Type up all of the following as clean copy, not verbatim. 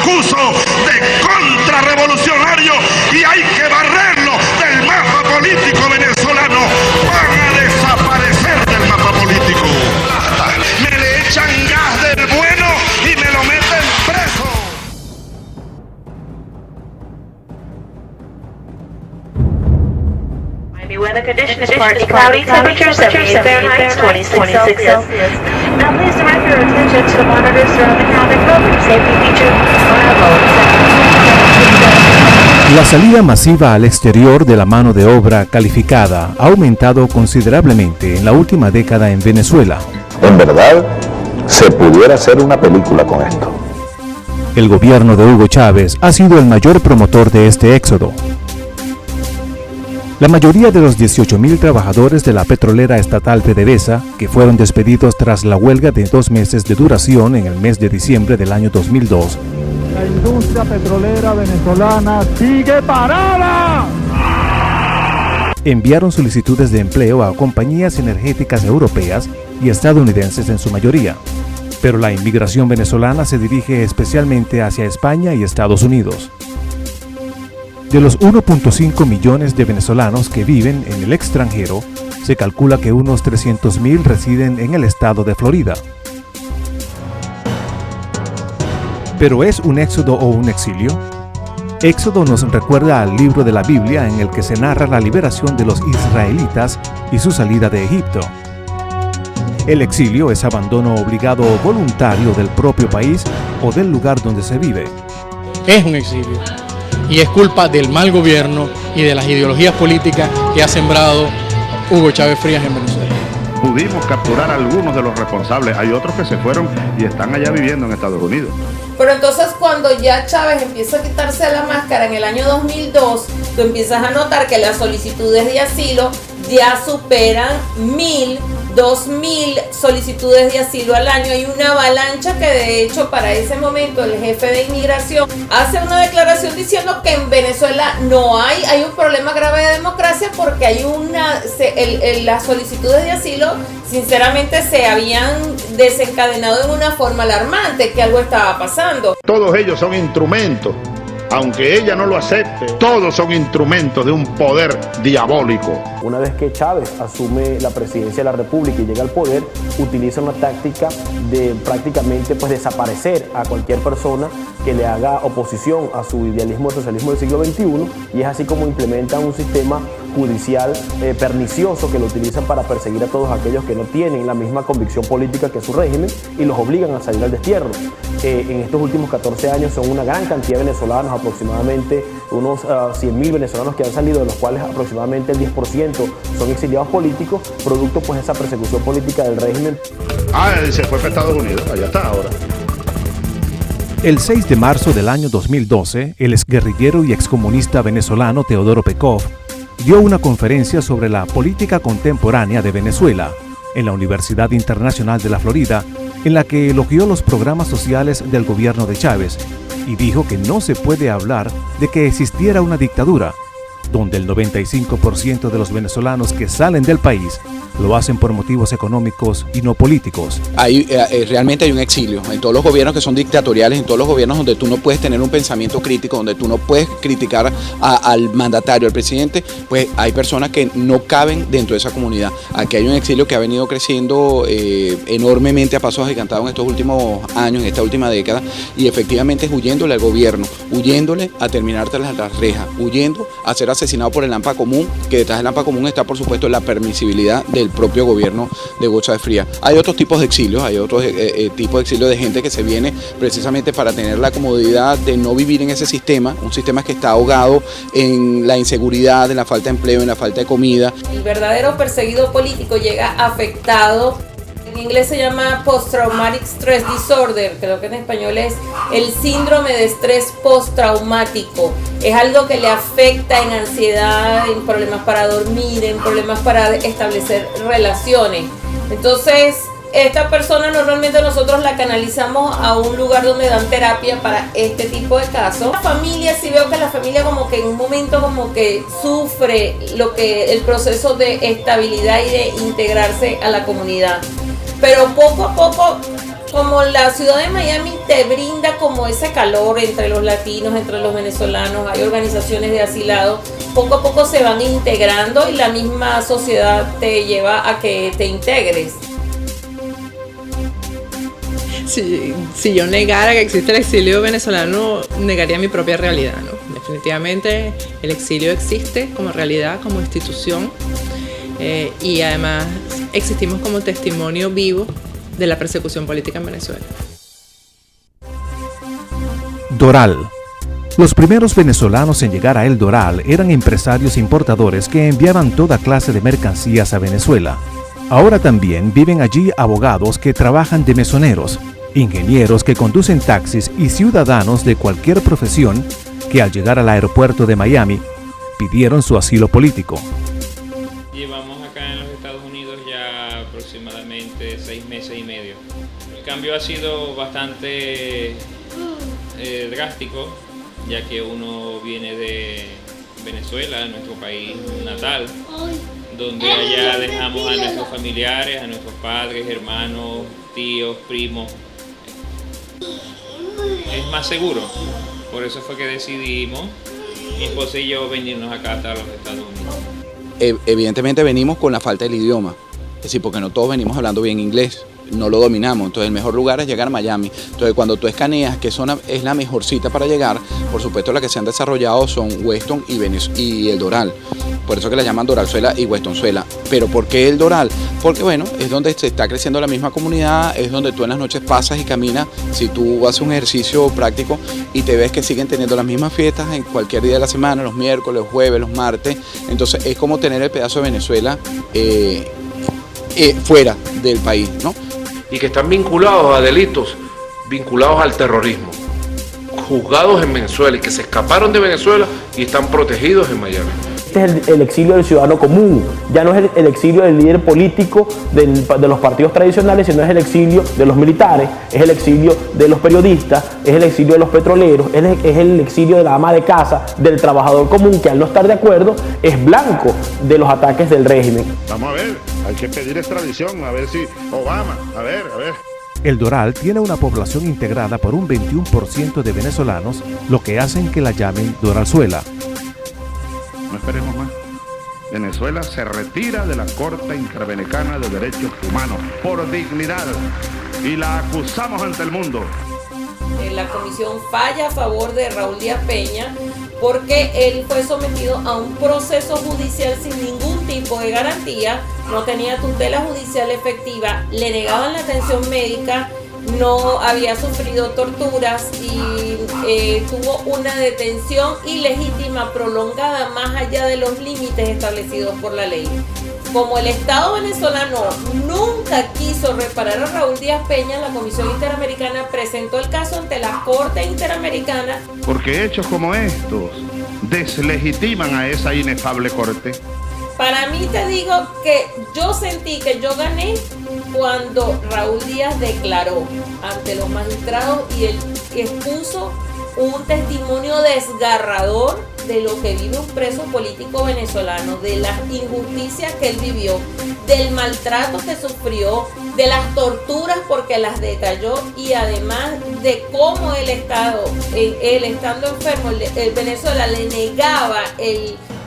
acuso de contrarrevolucionario y hay que barrerlo del mapa político venezolano. Van a desaparecer del mapa político. Me le echan gas del bueno y me lo meten preso. Weather conditions partly cloudy, temperature 78 Fahrenheit, 26 Celsius. Now please direct your attention to the monitors surrounding traffic program safety feature on our roads. La salida masiva al exterior de la mano de obra calificada ha aumentado considerablemente en la última década en Venezuela. En verdad, se pudiera hacer una película con esto. El gobierno de Hugo Chávez ha sido el mayor promotor de este éxodo. La mayoría de los 18.000 trabajadores de la petrolera estatal PDVSA, que fueron despedidos tras la huelga de 2 meses de duración en el mes de diciembre del año 2002, la industria petrolera venezolana sigue parada. Enviaron solicitudes de empleo a compañías energéticas europeas y estadounidenses en su mayoría, pero la inmigración venezolana se dirige especialmente hacia España y Estados Unidos. De los 1.5 millones de venezolanos que viven en el extranjero, se calcula que unos 300.000 residen en el estado de Florida. ¿Pero es un éxodo o un exilio? Éxodo nos recuerda al libro de la Biblia en el que se narra la liberación de los israelitas y su salida de Egipto. El exilio es abandono obligado o voluntario del propio país o del lugar donde se vive. Es un exilio. Y es culpa del mal gobierno y de las ideologías políticas que ha sembrado Hugo Chávez Frías en Venezuela. Pudimos capturar a algunos de los responsables, hay otros que se fueron y están allá viviendo en Estados Unidos. Pero entonces cuando ya Chávez empieza a quitarse la máscara en el año 2002, tú empiezas a notar que las solicitudes de asilo ya superan 1.000, 2.000 solicitudes de asilo al año. Hay una avalancha que de hecho para ese momento el jefe de inmigración hace una declaración diciendo que en Venezuela no hay un problema grave de democracia porque hay las solicitudes de asilo sinceramente se habían desencadenado en una forma alarmante, que algo estaba pasando. Todos ellos son instrumentos, aunque ella no lo acepte, todos son instrumentos de un poder diabólico. Una vez que Chávez asume la presidencia de la República y llega al poder, utiliza una táctica de prácticamente desaparecer a cualquier persona que le haga oposición a su idealismo de socialismo del siglo XXI, y es así como implementa un sistema judicial pernicioso que lo utilizan para perseguir a todos aquellos que no tienen la misma convicción política que su régimen y los obligan a salir al destierro. En estos últimos 14 años son una gran cantidad de venezolanos, aproximadamente unos 100.000 venezolanos que han salido, de los cuales aproximadamente el 10% son exiliados políticos, producto de esa persecución política del régimen. Se fue para Estados Unidos, allá está ahora. El 6 de marzo del año 2012, el exguerrillero y excomunista venezolano Teodoro Pekov dio una conferencia sobre la política contemporánea de Venezuela en la Universidad Internacional de la Florida, en la que elogió los programas sociales del gobierno de Chávez y dijo que no se puede hablar de que existiera una dictadura, donde el 95% de los venezolanos que salen del país lo hacen por motivos económicos y no políticos. Realmente hay un exilio en todos los gobiernos que son dictatoriales, en todos los gobiernos donde tú no puedes tener un pensamiento crítico, donde tú no puedes criticar al mandatario, al presidente, pues hay personas que no caben dentro de esa comunidad. Aquí hay un exilio que ha venido creciendo enormemente a pasos agigantados en estos últimos años, en esta última década, y efectivamente es huyéndole al gobierno, huyéndole a terminar tras las rejas, huyendo a ser asesinado por el AMPA común, que detrás del AMPA común está por supuesto la permisibilidad del propio gobierno de Hugo Chávez Frías. Hay otros tipos de exilios, hay otros tipos de exilio de gente que se viene precisamente para tener la comodidad de no vivir en ese sistema, un sistema que está ahogado en la inseguridad, en la falta de empleo, en la falta de comida. El verdadero perseguido político llega afectado. En inglés se llama Post-Traumatic Stress Disorder, creo que en español es el síndrome de estrés postraumático. Es algo que le afecta en ansiedad, en problemas para dormir, en problemas para establecer relaciones. Entonces, esta persona normalmente nosotros la canalizamos a un lugar donde dan terapia para este tipo de casos. La familia, sí veo que la familia como que en un momento como que sufre el proceso de estabilidad y de integrarse a la comunidad. Pero poco a poco como la ciudad de Miami te brinda como ese calor entre los latinos, entre los venezolanos, hay organizaciones de asilados, poco a poco se van integrando y la misma sociedad te lleva a que te integres. Si yo negara que existe el exilio venezolano, negaría mi propia realidad, ¿no? Definitivamente el exilio existe como realidad, como institución, y además existimos como testimonio vivo de la persecución política en Venezuela. Doral. Los primeros venezolanos en llegar a El Doral eran empresarios importadores que enviaban toda clase de mercancías a Venezuela. Ahora también viven allí abogados que trabajan de mesoneros, ingenieros que conducen taxis y ciudadanos de cualquier profesión que al llegar al aeropuerto de Miami pidieron su asilo político. Llevamos acá en los Estados Unidos ya aproximadamente 6 meses y medio. El cambio ha sido bastante drástico, ya que uno viene de Venezuela, nuestro país natal, donde allá dejamos a nuestros familiares, a nuestros padres, hermanos, tíos, primos. Es más seguro, por eso fue que decidimos, mi esposa y yo, venirnos acá hasta los Estados Unidos. Evidentemente venimos con la falta del idioma, es decir, porque no todos venimos hablando bien inglés, no lo dominamos, entonces el mejor lugar es llegar a Miami. Entonces cuando tú escaneas que es la mejor cita para llegar, por supuesto las que se han desarrollado son Weston y El Doral, por eso que la llaman Doralzuela y Westonzuela. ¿Pero por qué El Doral? Porque bueno, es donde se está creciendo la misma comunidad, es donde tú en las noches pasas y caminas, si tú haces un ejercicio práctico y te ves que siguen teniendo las mismas fiestas en cualquier día de la semana, los miércoles, los jueves, los martes, entonces es como tener el pedazo de Venezuela fuera del país, ¿no? Y que están vinculados a delitos, vinculados al terrorismo, juzgados en Venezuela y que se escaparon de Venezuela y están protegidos en Miami. Este es el exilio del ciudadano común, ya no es el exilio del líder político de los partidos tradicionales, sino es el exilio de los militares, es el exilio de los periodistas, es el exilio de los petroleros, es el exilio de la ama de casa, del trabajador común que al no estar de acuerdo es blanco de los ataques del régimen. Vamos a ver, hay que pedir extradición, a ver si Obama, a ver. El Doral tiene una población integrada por un 21% de venezolanos, lo que hacen que la llamen Doralzuela. No esperemos más. Venezuela se retira de la Corte Interamericana de Derechos Humanos por dignidad y la acusamos ante el mundo. La comisión falla a favor de Raúl Díaz Peña porque él fue sometido a un proceso judicial sin ningún tipo de garantía, no tenía tutela judicial efectiva, le negaban la atención médica, no había sufrido torturas y tuvo una detención ilegítima prolongada más allá de los límites establecidos por la ley. Como el Estado venezolano nunca quiso reparar a Raúl Díaz Peña, la Comisión Interamericana presentó el caso ante la Corte Interamericana. Porque hechos como estos deslegitiman a esa inefable Corte. Para mí te digo que yo sentí que yo gané cuando Raúl Díaz declaró ante los magistrados y él expuso un testimonio desgarrador de lo que vive un preso político venezolano, de las injusticias que él vivió, del maltrato que sufrió, de las torturas porque las detalló y además de cómo él estando enfermo, Venezuela le negaba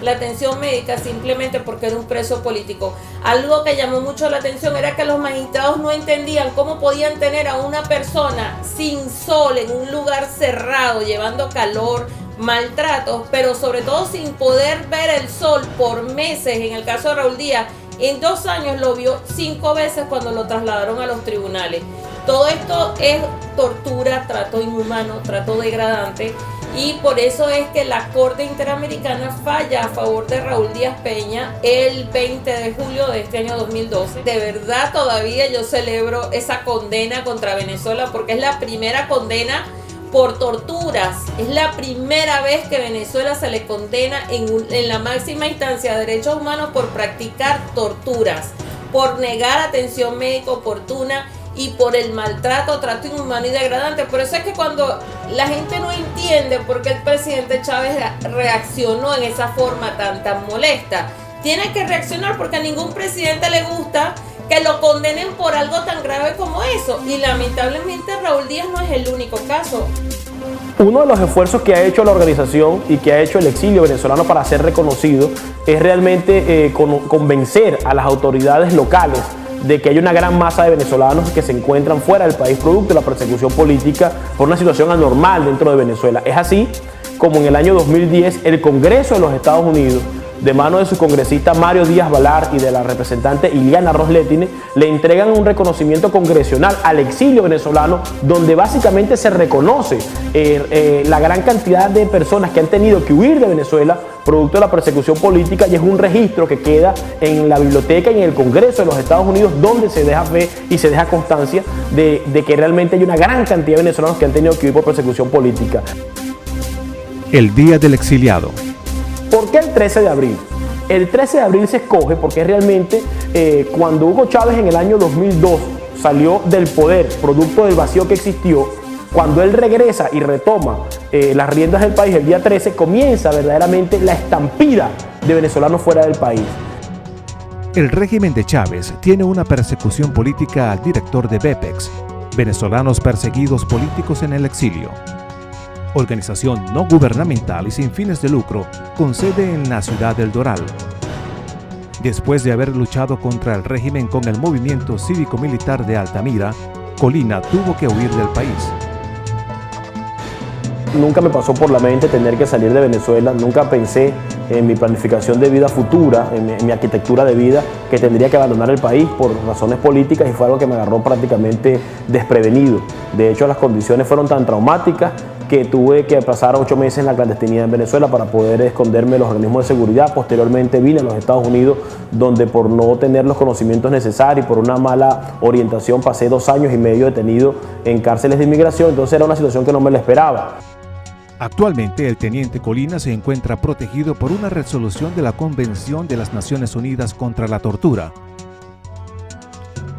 la atención médica simplemente porque era un preso político. Algo que llamó mucho la atención era que los magistrados no entendían cómo podían tener a una persona sin sol en un lugar cerrado, llevando calor, maltratos, pero sobre todo sin poder ver el sol por meses. En el caso de Raúl Díaz, en 2 años lo vio 5 veces cuando lo trasladaron a los tribunales. Todo esto es tortura, trato inhumano, trato degradante. Y por eso es que la Corte Interamericana falla a favor de Raúl Díaz Peña el 20 de julio de este año 2012. De verdad todavía yo celebro esa condena contra Venezuela porque es la primera condena por torturas. Es la primera vez que Venezuela se le condena en la máxima instancia de derechos humanos por practicar torturas, por negar atención médica oportuna y por el maltrato, trato inhumano y degradante. Por eso es que cuando la gente no entiende por qué el presidente Chávez reaccionó en esa forma tan molesta, tiene que reaccionar porque a ningún presidente le gusta que lo condenen por algo tan grave como eso. Y lamentablemente Raúl Díaz no es el único caso. Uno de los esfuerzos que ha hecho la organización y que ha hecho el exilio venezolano para ser reconocido es realmente convencer a las autoridades locales de que hay una gran masa de venezolanos que se encuentran fuera del país producto de la persecución política por una situación anormal dentro de Venezuela. Es así como en el año 2010 el Congreso de los Estados Unidos, de mano de su congresista Mario Díaz Balar y de la representante Iliana Rosletine, le entregan un reconocimiento congresional al exilio venezolano, donde básicamente se reconoce la gran cantidad de personas que han tenido que huir de Venezuela producto de la persecución política, y es un registro que queda en la biblioteca y en el Congreso de los Estados Unidos, donde se deja fe y se deja constancia de que realmente hay una gran cantidad de venezolanos que han tenido que huir por persecución política. El Día del Exiliado. ¿Por qué el 13 de abril? El 13 de abril se escoge porque realmente cuando Hugo Chávez en el año 2002 salió del poder, producto del vacío que existió, cuando él regresa y retoma las riendas del país el día 13, comienza verdaderamente la estampida de venezolanos fuera del país. El régimen de Chávez tiene una persecución política al director de BEPEX, Venezolanos Perseguidos Políticos en el Exilio, organización no gubernamental y sin fines de lucro, con sede en la ciudad del Doral. Después de haber luchado contra el régimen con el movimiento cívico-militar de Altamira, Colina tuvo que huir del país. Nunca me pasó por la mente tener que salir de Venezuela, nunca pensé en mi planificación de vida futura, en mi arquitectura de vida, que tendría que abandonar el país por razones políticas, y fue algo que me agarró prácticamente desprevenido. De hecho, las condiciones fueron tan traumáticas que tuve que pasar 8 meses en la clandestinidad en Venezuela para poder esconderme de los organismos de seguridad. Posteriormente vine a los Estados Unidos, donde por no tener los conocimientos necesarios, por una mala orientación, pasé 2 años y medio detenido en cárceles de inmigración. Entonces era una situación que no me la esperaba. Actualmente el teniente Colina se encuentra protegido por una resolución de la Convención de las Naciones Unidas contra la Tortura.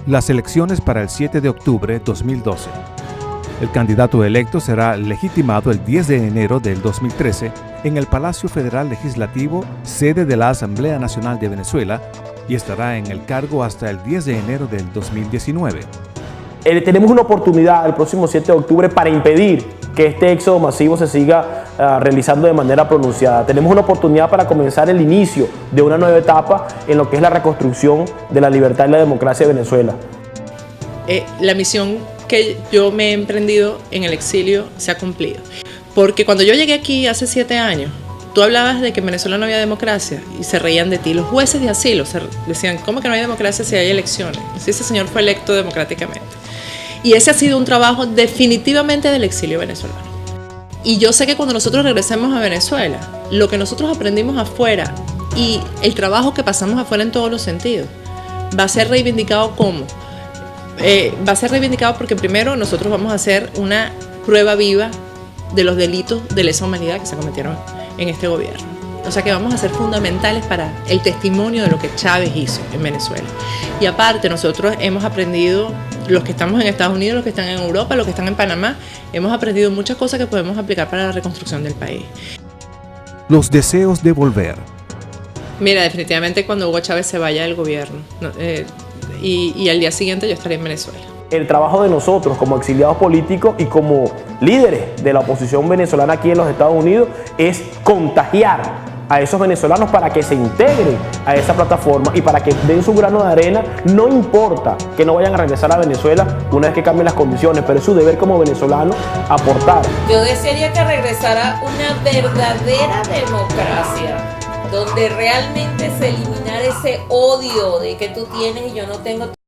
Las elecciones para el 7 de octubre de 2012. El candidato electo será legitimado el 10 de enero del 2013 en el Palacio Federal Legislativo, sede de la Asamblea Nacional de Venezuela, y estará en el cargo hasta el 10 de enero del 2019. Tenemos una oportunidad el próximo 7 de octubre para impedir que este éxodo masivo se siga realizando de manera pronunciada. Tenemos una oportunidad para comenzar el inicio de una nueva etapa en lo que es la reconstrucción de la libertad y la democracia de Venezuela. La misión que yo me he emprendido en el exilio se ha cumplido. Porque cuando yo llegué aquí hace 7 años, tú hablabas de que en Venezuela no había democracia y se reían de ti. Los jueces de asilo decían, ¿cómo que no hay democracia si hay elecciones? Si ese señor fue electo democráticamente. Y ese ha sido un trabajo definitivamente del exilio venezolano. Y yo sé que cuando nosotros regresemos a Venezuela, lo que nosotros aprendimos afuera y el trabajo que pasamos afuera en todos los sentidos, va a ser reivindicado como. Va a ser reivindicado porque primero nosotros vamos a hacer una prueba viva de los delitos de lesa humanidad que se cometieron en este gobierno. O sea que vamos a ser fundamentales para el testimonio de lo que Chávez hizo en Venezuela. Y aparte nosotros hemos aprendido, los que estamos en Estados Unidos, los que están en Europa, los que están en Panamá, hemos aprendido muchas cosas que podemos aplicar para la reconstrucción del país. Los deseos de volver. Mira, definitivamente cuando Hugo Chávez se vaya del gobierno, y al día siguiente yo estaré en Venezuela. El trabajo de nosotros como exiliados políticos y como líderes de la oposición venezolana aquí en los Estados Unidos es contagiar a esos venezolanos para que se integren a esa plataforma y para que den su grano de arena. No importa que no vayan a regresar a Venezuela una vez que cambien las condiciones, pero es su deber como venezolano aportar. Yo desearía que regresara una verdadera democracia, donde realmente se eliminara ese odio de que tú tienes y yo no tengo.